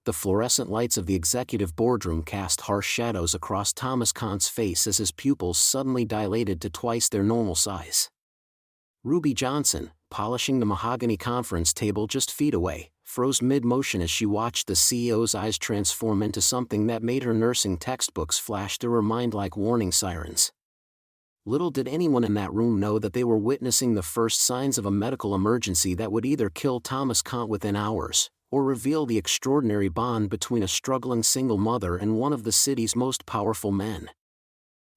The fluorescent lights of the executive boardroom cast harsh shadows across Thomas Kahn's face as his pupils suddenly dilated to twice their normal size. Ruby Johnson, polishing the mahogany conference table just feet away, froze mid-motion as she watched the CEO's eyes transform into something that made her nursing textbooks flash through her mind like warning sirens. Little did anyone in that room know that they were witnessing the first signs of a medical emergency that would either kill Thomas Kahn within hours, or reveal the extraordinary bond between a struggling single mother and one of the city's most powerful men.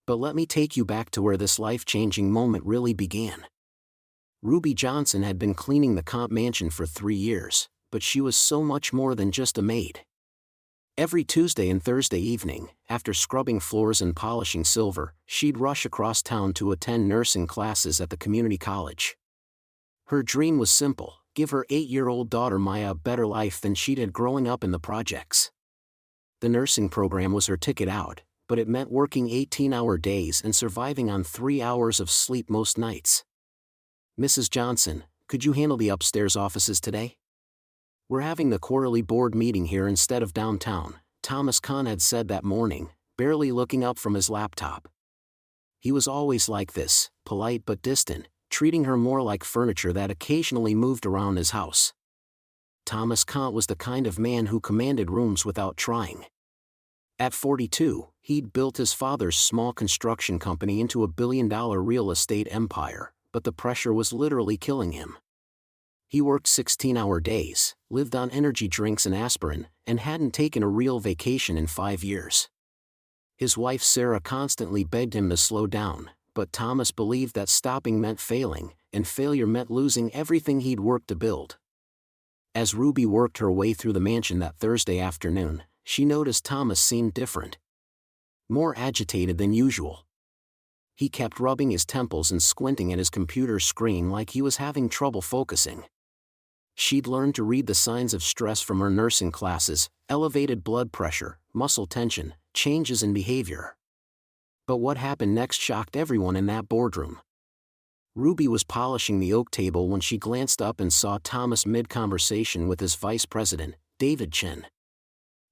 But let me take you back to where this life-changing moment really began. Ruby Johnson had been cleaning the Kahn mansion for 3 years, but she was so much more than just a maid. Every Tuesday and Thursday evening, after scrubbing floors and polishing silver, she'd rush across town to attend nursing classes at the community college. Her dream was simple: give her 8-year-old daughter Maya a better life than she'd had growing up in the projects. The nursing program was her ticket out, but it meant working 18-hour days and surviving on 3 hours of sleep most nights. "Mrs. Johnson, could you handle the upstairs offices today? We're having the quarterly board meeting here instead of downtown," Thomas Kahn had said that morning, barely looking up from his laptop. He was always like this, polite but distant, treating her more like furniture that occasionally moved around his house. Thomas Kahn was the kind of man who commanded rooms without trying. At 42, he'd built his father's small construction company into a billion-dollar real estate empire, but the pressure was literally killing him. He worked 16-hour days, lived on energy drinks and aspirin, and hadn't taken a real vacation in 5 years. His wife Sarah constantly begged him to slow down, but Thomas believed that stopping meant failing, and failure meant losing everything he'd worked to build. As Ruby worked her way through the mansion that Thursday afternoon, she noticed Thomas seemed different. More agitated than usual. He kept rubbing his temples and squinting at his computer screen like he was having trouble focusing. She'd learned to read the signs of stress from her nursing classes: elevated blood pressure, muscle tension, changes in behavior. But what happened next shocked everyone in that boardroom. Ruby was polishing the oak table when she glanced up and saw Thomas mid-conversation with his vice president, David Chen.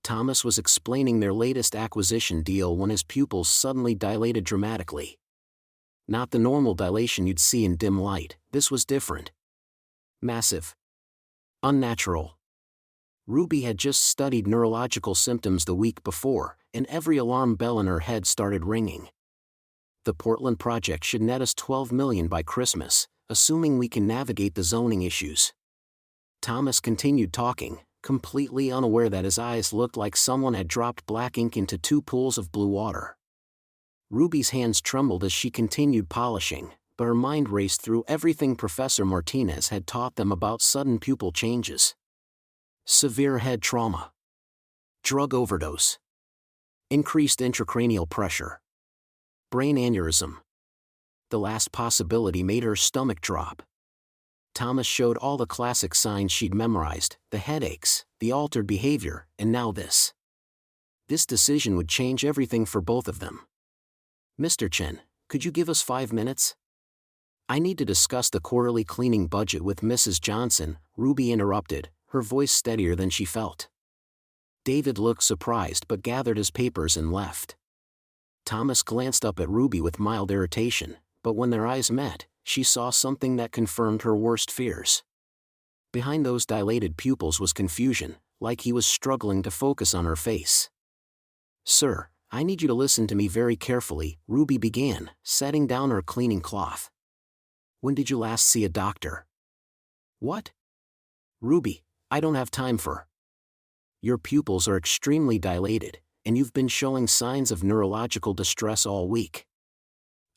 Thomas was explaining their latest acquisition deal when his pupils suddenly dilated dramatically. Not the normal dilation you'd see in dim light, this was different. Massive. Unnatural. Ruby had just studied neurological symptoms the week before, and every alarm bell in her head started ringing. "The Portland project should net us $12 million by Christmas, assuming we can navigate the zoning issues." Thomas continued talking, completely unaware that his eyes looked like someone had dropped black ink into 2 pools of blue water. Ruby's hands trembled as she continued polishing, but her mind raced through everything Professor Martinez had taught them about sudden pupil changes. Severe head trauma. Drug overdose. Increased intracranial pressure. Brain aneurysm. The last possibility made her stomach drop. Thomas showed all the classic signs she'd memorized: the headaches, the altered behavior, and now this. This decision would change everything for both of them. "Mr. Chen, could you give us 5 minutes? I need to discuss the quarterly cleaning budget with Mrs. Johnson," Ruby interrupted, her voice steadier than she felt. David looked surprised but gathered his papers and left. Thomas glanced up at Ruby with mild irritation, but when their eyes met, she saw something that confirmed her worst fears. Behind those dilated pupils was confusion, like he was struggling to focus on her face. "Sir, I need you to listen to me very carefully," Ruby began, setting down her cleaning cloth. "When did you last see a doctor?" "What?" "Ruby, I don't have time for. Your pupils are extremely dilated, and you've been showing signs of neurological distress all week.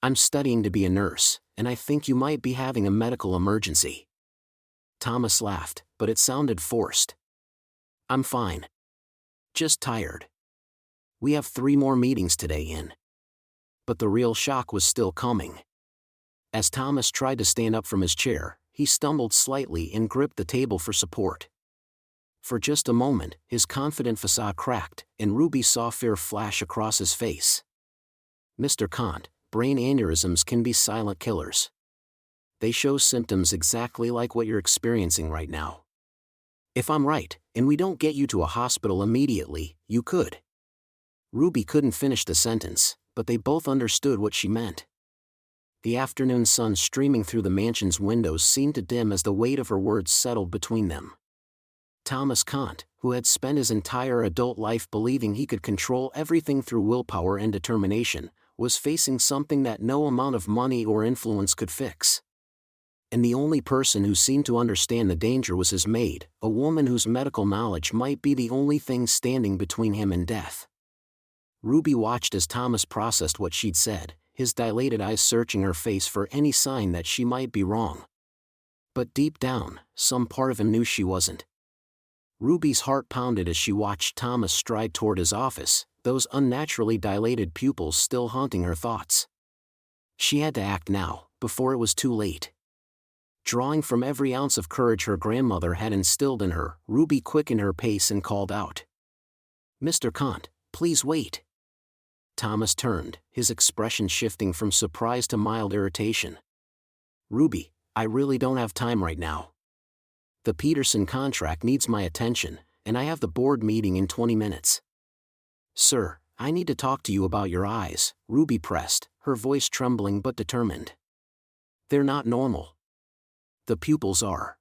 I'm studying to be a nurse, and I think you might be having a medical emergency." Thomas laughed, but it sounded forced. "I'm fine. Just tired. We have 3 more meetings today in." But the real shock was still coming. As Thomas tried to stand up from his chair, he stumbled slightly and gripped the table for support. For just a moment, his confident facade cracked, and Ruby saw fear flash across his face. "Mr. Kant, brain aneurysms can be silent killers. They show symptoms exactly like what you're experiencing right now. If I'm right, and we don't get you to a hospital immediately, you could. Ruby couldn't finish the sentence, but they both understood what she meant. The afternoon sun streaming through the mansion's windows seemed to dim as the weight of her words settled between them. Thomas Kant, who had spent his entire adult life believing he could control everything through willpower and determination, was facing something that no amount of money or influence could fix. And the only person who seemed to understand the danger was his maid, a woman whose medical knowledge might be the only thing standing between him and death. Ruby watched as Thomas processed what she'd said, his dilated eyes searching her face for any sign that she might be wrong. But deep down, some part of him knew she wasn't. Ruby's heart pounded as she watched Thomas stride toward his office, those unnaturally dilated pupils still haunting her thoughts. She had to act now, before it was too late. Drawing from every ounce of courage her grandmother had instilled in her, Ruby quickened her pace and called out, "Mr. Kant, please wait." Thomas turned, his expression shifting from surprise to mild irritation. "Ruby, I really don't have time right now. The Peterson contract needs my attention, and I have the board meeting in 20 minutes. Sir, I need to talk to you about your eyes," Ruby pressed, her voice trembling but determined. "They're not normal. The pupils are."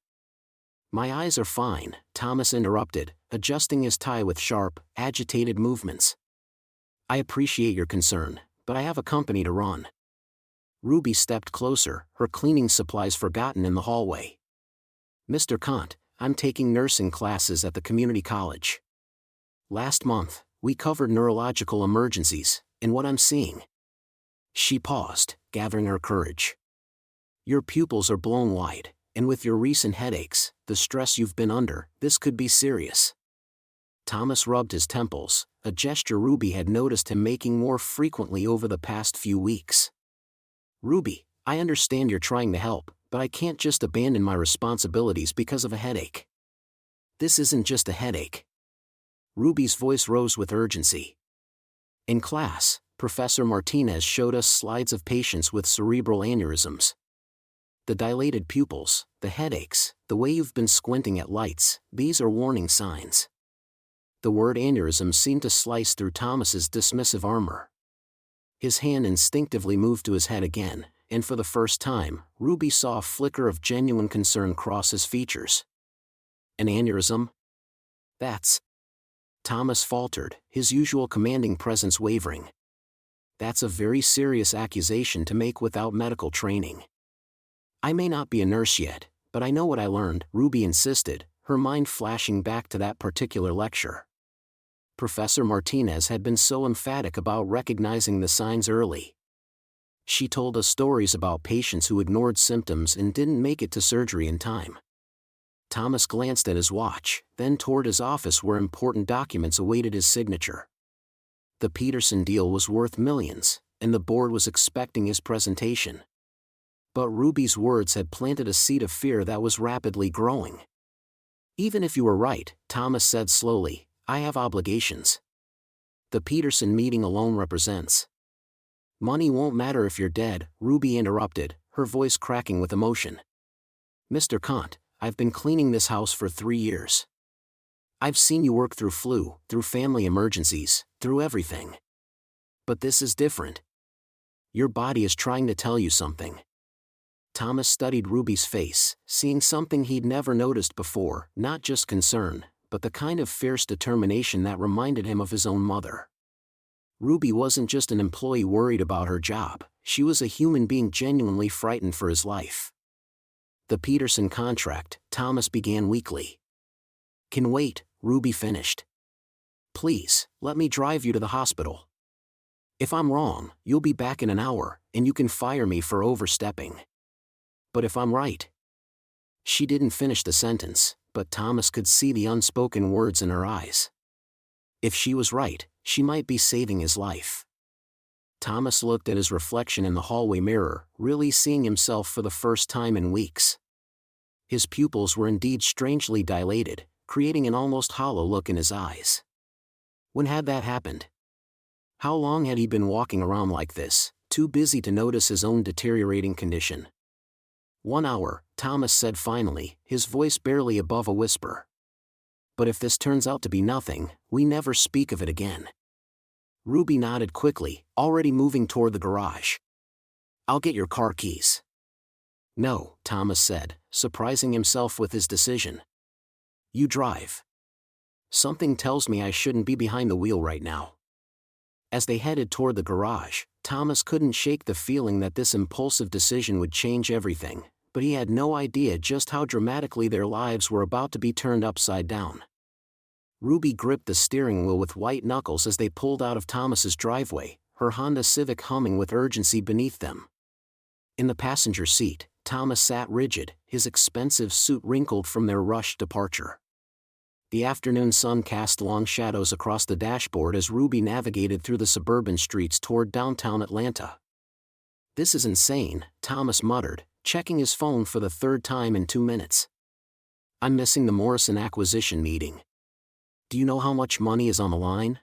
"My eyes are fine," Thomas interrupted, adjusting his tie with sharp, agitated movements. "I appreciate your concern, but I have a company to run." Ruby stepped closer, her cleaning supplies forgotten in the hallway. "Mr. Kant, I'm taking nursing classes at the community college. Last month, we covered neurological emergencies, and what I'm seeing." She paused, gathering her courage. "Your pupils are blown wide, and with your recent headaches, the stress you've been under, this could be serious." Thomas rubbed his temples, a gesture Ruby had noticed him making more frequently over the past few weeks. "Ruby, I understand you're trying to help, but I can't just abandon my responsibilities because of a headache. This isn't just a headache." Ruby's voice rose with urgency. "In class, Professor Martinez showed us slides of patients with cerebral aneurysms. The dilated pupils, the headaches, the way you've been squinting at lights, these are warning signs." The word aneurysm seemed to slice through Thomas's dismissive armor. His hand instinctively moved to his head again, and for the first time, Ruby saw a flicker of genuine concern cross his features. "An aneurysm? That's..." Thomas faltered, his usual commanding presence wavering. "That's a very serious accusation to make without medical training." "I may not be a nurse yet, but I know what I learned," Ruby insisted, her mind flashing back to that particular lecture. Professor Martinez had been so emphatic about recognizing the signs early. She told us stories about patients who ignored symptoms and didn't make it to surgery in time. Thomas glanced at his watch, then toward his office where important documents awaited his signature. The Peterson deal was worth millions, and the board was expecting his presentation. But Ruby's words had planted a seed of fear that was rapidly growing. "Even if you were right," Thomas said slowly, "I have obligations. The Peterson meeting alone represents..." "Money won't matter if you're dead," Ruby interrupted, her voice cracking with emotion. "Mr. Kant, I've been cleaning this house for 3 years. I've seen you work through flu, through family emergencies, through everything. But this is different. Your body is trying to tell you something." Thomas studied Ruby's face, seeing something he'd never noticed before, not just concern, but the kind of fierce determination that reminded him of his own mother. Ruby wasn't just an employee worried about her job, she was a human being genuinely frightened for his life. "The Peterson contract," Thomas began weakly. "Can wait," Ruby finished. "Please, let me drive you to the hospital. If I'm wrong, you'll be back in an hour, and you can fire me for overstepping. But if I'm right..." She didn't finish the sentence, but Thomas could see the unspoken words in her eyes. If she was right, she might be saving his life. Thomas looked at his reflection in the hallway mirror, really seeing himself for the first time in weeks. His pupils were indeed strangely dilated, creating an almost hollow look in his eyes. When had that happened? How long had he been walking around like this, too busy to notice his own deteriorating condition? 1 hour, Thomas said finally, his voice barely above a whisper. But if this turns out to be nothing, we never speak of it again. Ruby nodded quickly, already moving toward the garage. I'll get your car keys. No, Thomas said, surprising himself with his decision. You drive. Something tells me I shouldn't be behind the wheel right now. As they headed toward the garage, Thomas couldn't shake the feeling that this impulsive decision would change everything, but he had no idea just how dramatically their lives were about to be turned upside down. Ruby gripped the steering wheel with white knuckles as they pulled out of Thomas's driveway, her Honda Civic humming with urgency beneath them. In the passenger seat, Thomas sat rigid, his expensive suit wrinkled from their rushed departure. The afternoon sun cast long shadows across the dashboard as Ruby navigated through the suburban streets toward downtown Atlanta. This is insane, Thomas muttered, checking his phone for the third time in 2 minutes. I'm missing the Morrison acquisition meeting. Do you know how much money is on the line?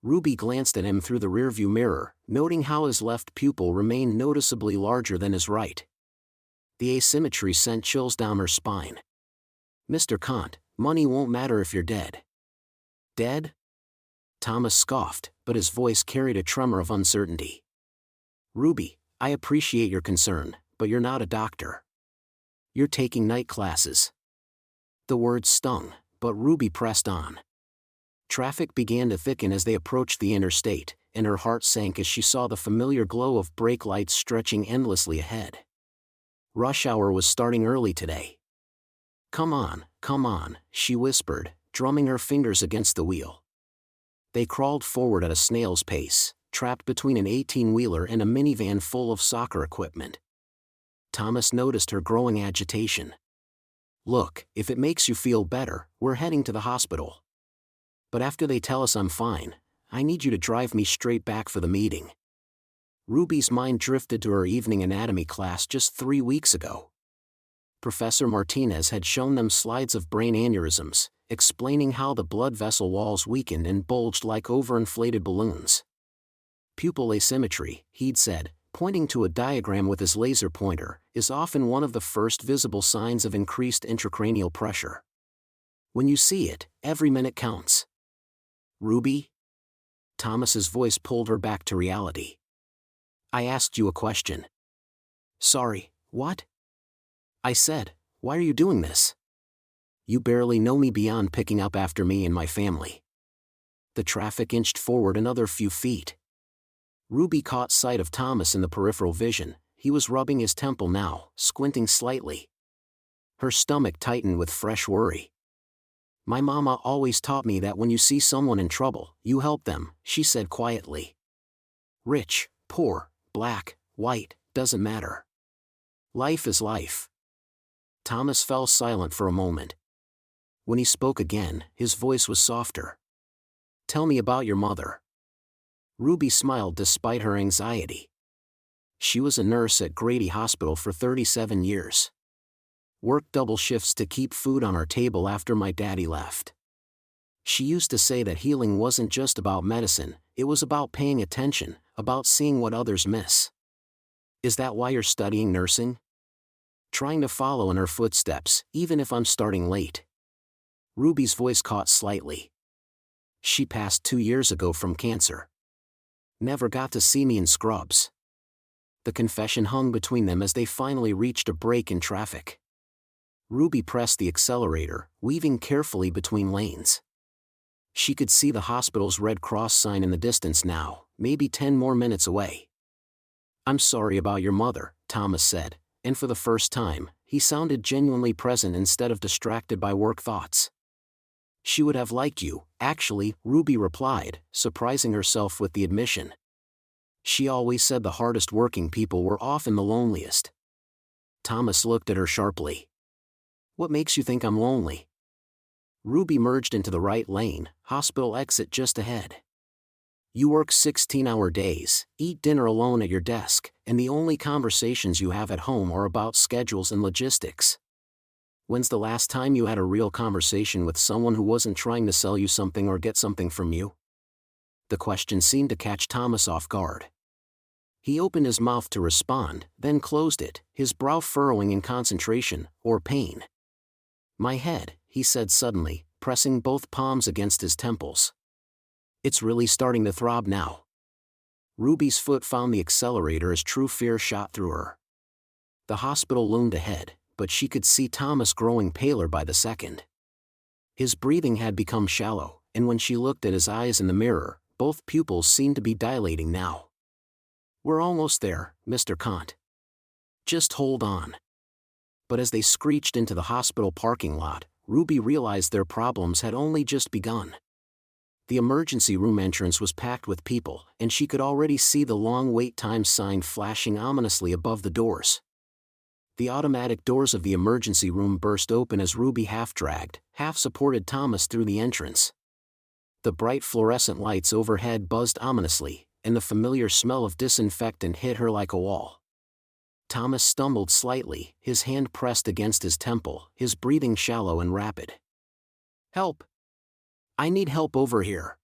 Ruby glanced at him through the rearview mirror, noting how his left pupil remained noticeably larger than his right. The asymmetry sent chills down her spine. Mr. Kant, money won't matter if you're dead. Dead? Thomas scoffed, but his voice carried a tremor of uncertainty. Ruby, I appreciate your concern, but you're not a doctor. You're taking night classes. The words stung, but Ruby pressed on. Traffic began to thicken as they approached the interstate, and her heart sank as she saw the familiar glow of brake lights stretching endlessly ahead. Rush hour was starting early today. Come on, she whispered, drumming her fingers against the wheel. They crawled forward at a snail's pace, trapped between an 18-wheeler and a minivan full of soccer equipment. Thomas noticed her growing agitation. Look, if it makes you feel better, we're heading to the hospital. But after they tell us I'm fine, I need you to drive me straight back for the meeting. Ruby's mind drifted to her evening anatomy class just 3 weeks ago. Professor Martinez had shown them slides of brain aneurysms, explaining how the blood vessel walls weakened and bulged like overinflated balloons. Pupil asymmetry, he'd said, pointing to a diagram with his laser pointer, is often one of the first visible signs of increased intracranial pressure. When you see it, every minute counts. Ruby? Thomas's voice pulled her back to reality. I asked you a question. Sorry, what? I said, why are you doing this? You barely know me beyond picking up after me and my family. The traffic inched forward another few feet. Ruby caught sight of Thomas in the peripheral vision. He was rubbing his temple now, squinting slightly. Her stomach tightened with fresh worry. My mama always taught me that when you see someone in trouble, you help them, she said quietly. Rich, poor, black, white, doesn't matter. Life is life. Thomas fell silent for a moment. When he spoke again, his voice was softer. Tell me about your mother. Ruby smiled despite her anxiety. She was a nurse at Grady Hospital for 37 years. Worked double shifts to keep food on our table after my daddy left. She used to say that healing wasn't just about medicine, it was about paying attention, about seeing what others miss. Is that why you're studying nursing? Trying to follow in her footsteps, even if I'm starting late. Ruby's voice caught slightly. She passed 2 years ago from cancer. Never got to see me in scrubs. The confession hung between them as they finally reached a break in traffic. Ruby pressed the accelerator, weaving carefully between lanes. She could see the hospital's Red Cross sign in the distance now, maybe 10 more minutes away. I'm sorry about your mother, Thomas said, and for the first time, he sounded genuinely present instead of distracted by work thoughts. She would have liked you, actually, Ruby replied, surprising herself with the admission. She always said the hardest working people were often the loneliest. Thomas looked at her sharply. What makes you think I'm lonely? Ruby merged into the right lane, hospital exit just ahead. You work 16-hour days, eat dinner alone at your desk, and the only conversations you have at home are about schedules and logistics. When's the last time you had a real conversation with someone who wasn't trying to sell you something or get something from you? The question seemed to catch Thomas off guard. He opened his mouth to respond, then closed it, his brow furrowing in concentration, or pain. My head, he said suddenly, pressing both palms against his temples. It's really starting to throb now. Ruby's foot found the accelerator as true fear shot through her. The hospital loomed ahead, but she could see Thomas growing paler by the second. His breathing had become shallow, and when she looked at his eyes in the mirror, both pupils seemed to be dilating now. "We're almost there, Mr. Kant. Just hold on." But as they screeched into the hospital parking lot, Ruby realized their problems had only just begun. The emergency room entrance was packed with people, and she could already see the long wait time sign flashing ominously above the doors. The automatic doors of the emergency room burst open as Ruby half-dragged, half-supported Thomas through the entrance. The bright fluorescent lights overhead buzzed ominously, and the familiar smell of disinfectant hit her like a wall. Thomas stumbled slightly, his hand pressed against his temple, his breathing shallow and rapid. "Help! I need help over here!"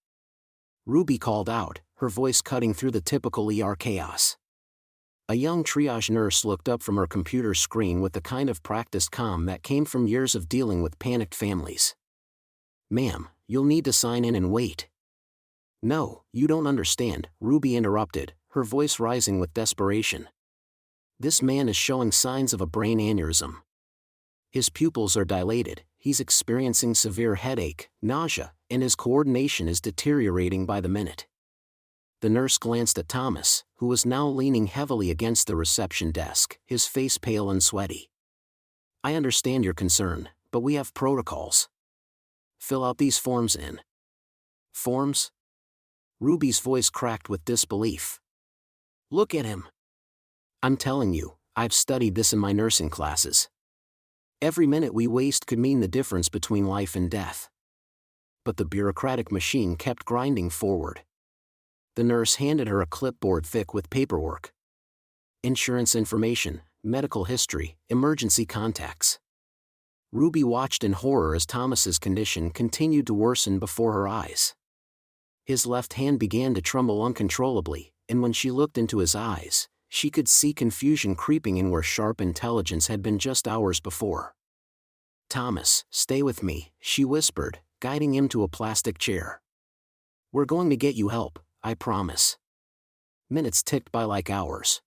Ruby called out, her voice cutting through the typical ER chaos. A young triage nurse looked up from her computer screen with the kind of practiced calm that came from years of dealing with panicked families. "Ma'am, you'll need to sign in and wait." "No, you don't understand," Ruby interrupted, her voice rising with desperation. "This man is showing signs of a brain aneurysm. His pupils are dilated, he's experiencing severe headache, nausea, and his coordination is deteriorating by the minute." The nurse glanced at Thomas, who was now leaning heavily against the reception desk, his face pale and sweaty. "I understand your concern, but we have protocols. Fill out these forms in." "Forms?" Ruby's voice cracked with disbelief. "Look at him. I'm telling you, I've studied this in my nursing classes. Every minute we waste could mean the difference between life and death." But the bureaucratic machine kept grinding forward. The nurse handed her a clipboard thick with paperwork. Insurance information, medical history, emergency contacts. Ruby watched in horror as Thomas's condition continued to worsen before her eyes. His left hand began to tremble uncontrollably, and when she looked into his eyes, she could see confusion creeping in where sharp intelligence had been just hours before. "Thomas, stay with me," she whispered, guiding him to a plastic chair. "We're going to get you help, I promise." Minutes ticked by like hours.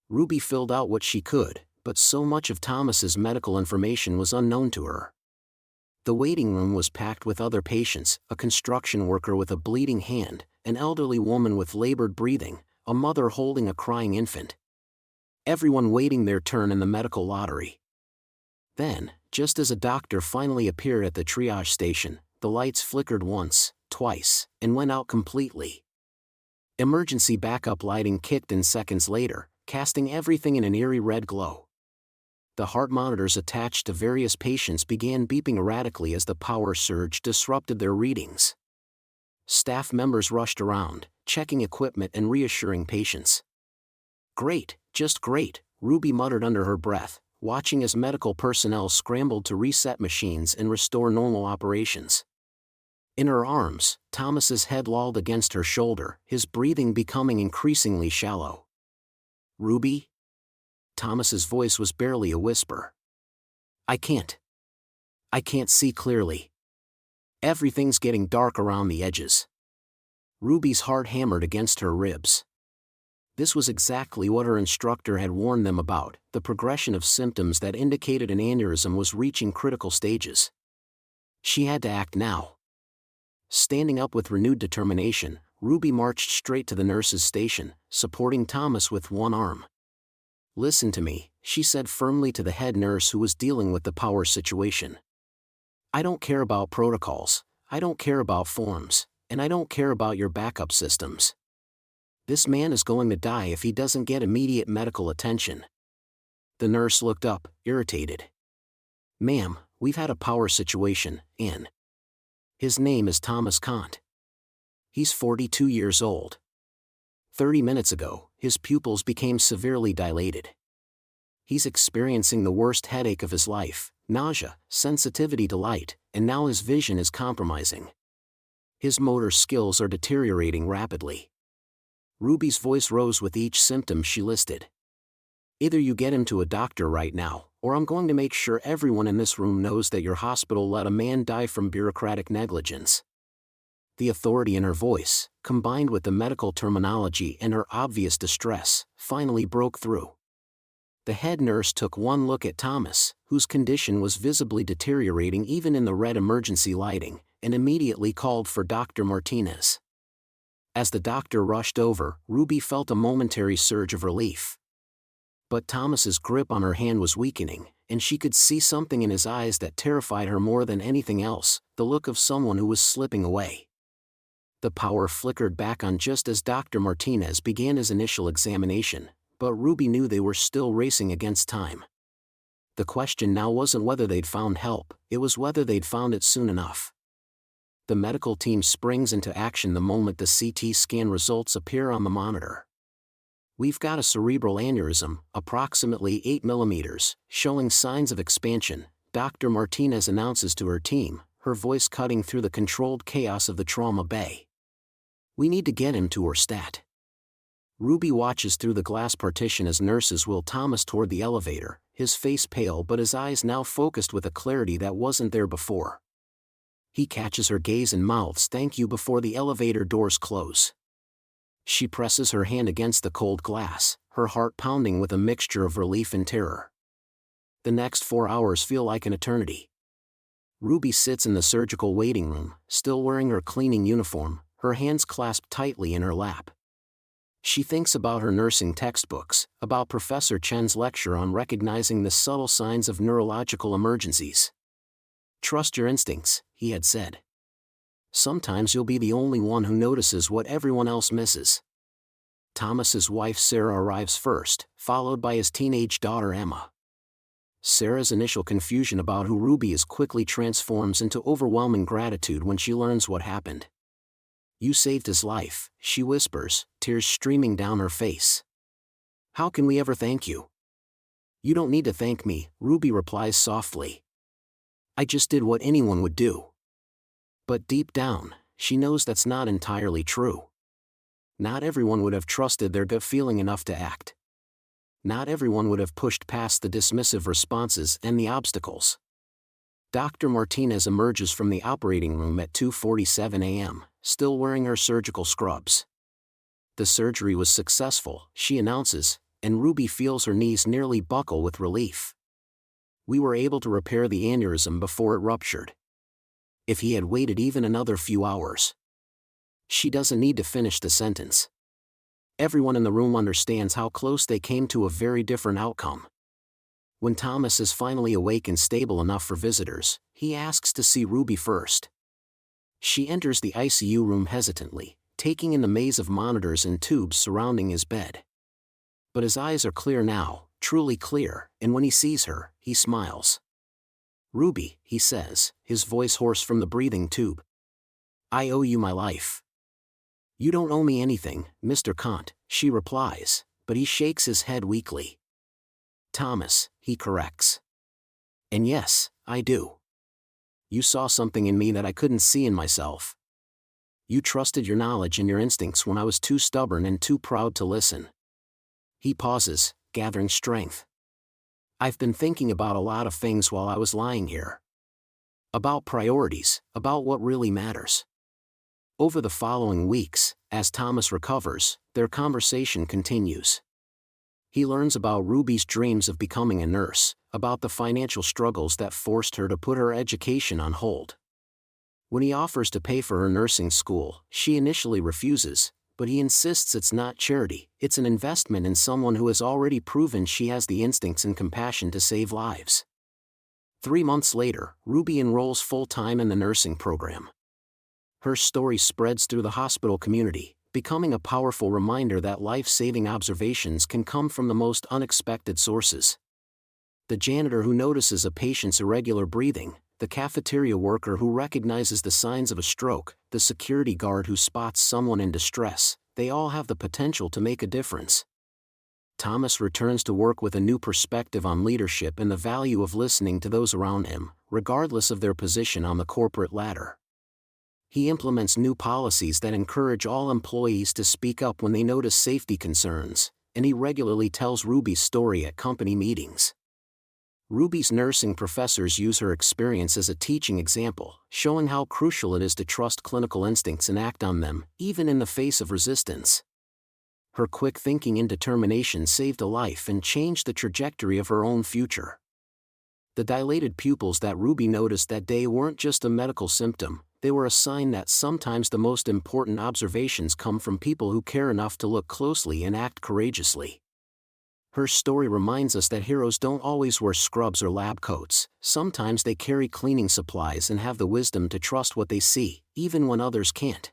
Ruby filled out what she could, but so much of Thomas's medical information was unknown to her. The waiting room was packed with other patients, a construction worker with a bleeding hand, an elderly woman with labored breathing, a mother holding a crying infant. Everyone waiting their turn in the medical lottery. Then, just as a doctor finally appeared at the triage station, the lights flickered once, twice, and went out completely. Emergency backup lighting kicked in seconds later, casting everything in an eerie red glow. The heart monitors attached to various patients began beeping erratically as the power surge disrupted their readings. Staff members rushed around, checking equipment and reassuring patients. "Great, just great," Ruby muttered under her breath, watching as medical personnel scrambled to reset machines and restore normal operations. In her arms, Thomas's head lolled against her shoulder, his breathing becoming increasingly shallow. "Ruby?" Thomas's voice was barely a whisper. I can't see clearly. Everything's getting dark around the edges." Ruby's heart hammered against her ribs. This was exactly what her instructor had warned them about, the progression of symptoms that indicated an aneurysm was reaching critical stages. She had to act now. Standing up with renewed determination, Ruby marched straight to the nurse's station, supporting Thomas with one arm. "Listen to me," she said firmly to the head nurse who was dealing with the power situation. "I don't care about protocols, I don't care about forms, and I don't care about your backup systems. This man is going to die if he doesn't get immediate medical attention." The nurse looked up, irritated. "Ma'am, we've had a power situation, and his name is Thomas Kant. He's 42 years old. 30 minutes ago, his pupils became severely dilated. He's experiencing the worst headache of his life, nausea, sensitivity to light, and now his vision is compromising. His motor skills are deteriorating rapidly." Ruby's voice rose with each symptom she listed. "Either you get him to a doctor right now, or I'm going to make sure everyone in this room knows that your hospital let a man die from bureaucratic negligence." The authority in her voice, combined with the medical terminology and her obvious distress, finally broke through. The head nurse took one look at Thomas, whose condition was visibly deteriorating even in the red emergency lighting, and immediately called for Dr. Martinez. As the doctor rushed over, Ruby felt a momentary surge of relief. But Thomas's grip on her hand was weakening, and she could see something in his eyes that terrified her more than anything else, the look of someone who was slipping away. The power flickered back on just as Dr. Martinez began his initial examination, but Ruby knew they were still racing against time. The question now wasn't whether they'd found help, it was whether they'd found it soon enough. The medical team springs into action the moment the CT scan results appear on the monitor. "We've got a cerebral aneurysm, approximately 8 millimeters, showing signs of expansion," Dr. Martinez announces to her team, her voice cutting through the controlled chaos of the trauma bay. "We need to get him to her stat." Ruby watches through the glass partition as nurses wheel Thomas toward the elevator, his face pale but his eyes now focused with a clarity that wasn't there before. He catches her gaze and mouths "thank you" before the elevator doors close. She presses her hand against the cold glass, her heart pounding with a mixture of relief and terror. The next 4 hours feel like an eternity. Ruby sits in the surgical waiting room, still wearing her cleaning uniform, her hands clasped tightly in her lap. She thinks about her nursing textbooks, about Professor Chen's lecture on recognizing the subtle signs of neurological emergencies. "Trust your instincts," he had said. "Sometimes you'll be the only one who notices what everyone else misses." Thomas's wife Sarah arrives first, followed by his teenage daughter Emma. Sarah's initial confusion about who Ruby is quickly transforms into overwhelming gratitude when she learns what happened. "You saved his life," she whispers, tears streaming down her face. "How can we ever thank you?" "You don't need to thank me," Ruby replies softly. "I just did what anyone would do." But deep down, she knows that's not entirely true. Not everyone would have trusted their gut feeling enough to act. Not everyone would have pushed past the dismissive responses and the obstacles. Dr. Martinez emerges from the operating room at 2:47 a.m., still wearing her surgical scrubs. The surgery was successful, she announces, and Ruby feels her knees nearly buckle with relief. "We were able to repair the aneurysm before it ruptured. If he had waited even another few hours." She doesn't need to finish the sentence. Everyone in the room understands how close they came to a very different outcome. When Thomas is finally awake and stable enough for visitors, he asks to see Ruby first. She enters the ICU room hesitantly, taking in the maze of monitors and tubes surrounding his bed. But his eyes are clear now, truly clear, and when he sees her, he smiles. "Ruby," he says, his voice hoarse from the breathing tube. "I owe you my life." "You don't owe me anything, Mr. Kant," she replies, but he shakes his head weakly. "Thomas," he corrects. "And yes, I do. You saw something in me that I couldn't see in myself. You trusted your knowledge and your instincts when I was too stubborn and too proud to listen." He pauses, gathering strength. "I've been thinking about a lot of things while I was lying here. About priorities, about what really matters." Over the following weeks, as Thomas recovers, their conversation continues. He learns about Ruby's dreams of becoming a nurse, about the financial struggles that forced her to put her education on hold. When he offers to pay for her nursing school, she initially refuses, but he insists it's not charity, it's an investment in someone who has already proven she has the instincts and compassion to save lives. 3 months later, Ruby enrolls full-time in the nursing program. Her story spreads through the hospital community, becoming a powerful reminder that life-saving observations can come from the most unexpected sources. The janitor who notices a patient's irregular breathing, the cafeteria worker who recognizes the signs of a stroke, the security guard who spots someone in distress, they all have the potential to make a difference. Thomas returns to work with a new perspective on leadership and the value of listening to those around him, regardless of their position on the corporate ladder. He implements new policies that encourage all employees to speak up when they notice safety concerns, and he regularly tells Ruby's story at company meetings. Ruby's nursing professors use her experience as a teaching example, showing how crucial it is to trust clinical instincts and act on them, even in the face of resistance. Her quick thinking and determination saved a life and changed the trajectory of her own future. The dilated pupils that Ruby noticed that day weren't just a medical symptom, they were a sign that sometimes the most important observations come from people who care enough to look closely and act courageously. Her story reminds us that heroes don't always wear scrubs or lab coats. Sometimes they carry cleaning supplies and have the wisdom to trust what they see, even when others can't.